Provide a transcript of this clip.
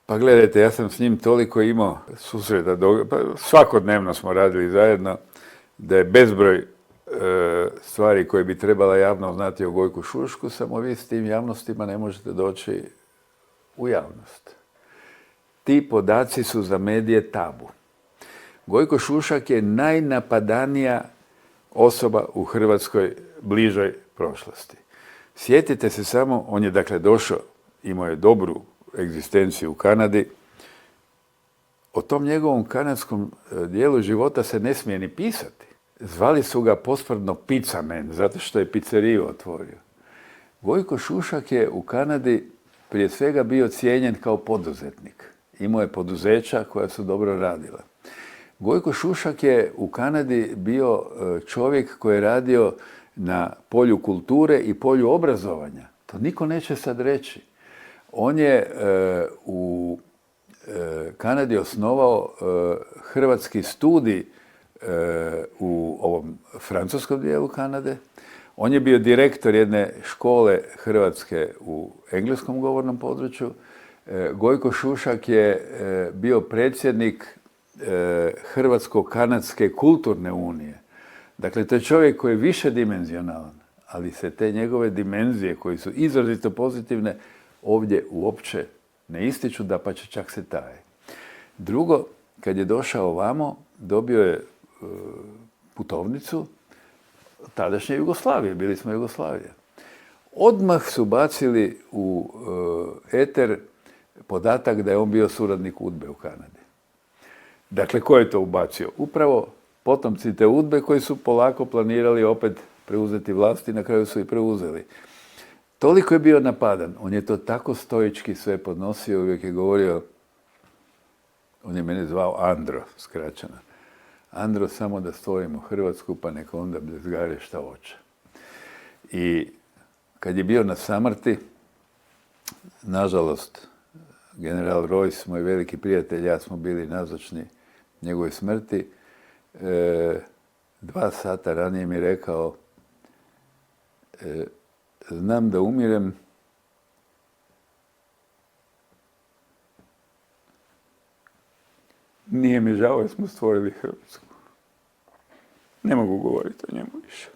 Pa gledajte, ja sam s njim toliko imao susreta, pa svakodnevno smo radili zajedno, da je bezbroj stvari koje bi trebala javno znati o Gojku Šušku, samo vi s tim javnostima ne možete doći u javnost. Ti podaci su za medije tabu. Gojko Šušak je najnapadanija osoba u Hrvatskoj bližoj prošlosti. Sjetite se samo, on je dakle došao, imao je dobru egzistenciju u Kanadi. O tom njegovom kanadskom dijelu života se ne smije ni pisati. Zvali su ga posprdno pizzaman, zato što je pizzeriju otvorio. Gojko Šušak je u Kanadi prije svega bio cijenjen kao poduzetnik. Imao je poduzeća koja su dobro radila. Gojko Šušak je u Kanadi bio čovjek koji je radio na polju kulture i polju obrazovanja. To niko neće sad reći. On je u Kanadi osnovao hrvatski studij u ovom francuskom dijelu Kanade. On je bio direktor jedne škole hrvatske u engleskom govornom području. Gojko Šušak je bio predsjednik Hrvatsko-kanadske kulturne unije. Dakle, to je čovjek koji je višedimenzionalan, ali se te njegove dimenzije, koje su izrazito pozitivne, ovdje uopće ne ističu, dapače čak se taje. Drugo, kad je došao ovamo, dobio je putovnicu tadašnje Jugoslavije, bili smo Jugoslavija. Odmah su bacili u eter podatak da je on bio suradnik UDBE u Kanadi. Dakle, ko je to ubacio? Upravo potomci te UDBE koji su polako planirali opet preuzeti vlast i na kraju su i preuzeli. Toliko je bio napadan, on je to tako stoički sve podnosio, uvijek je govorio, on je mene zvao Andro, skraćeno. Andro, samo da stvorimo Hrvatsku, pa neka onda blizgare šta hoće. I kad je bio na samrti, nažalost, general Rojs, moj veliki prijatelj, ja smo bili nazočni njegove smrti, 2 sata ranije mi rekao, znam da umirem, nije mi žao jer smo stvorili Hrvatsku. Ne mogu govoriti o njemu više.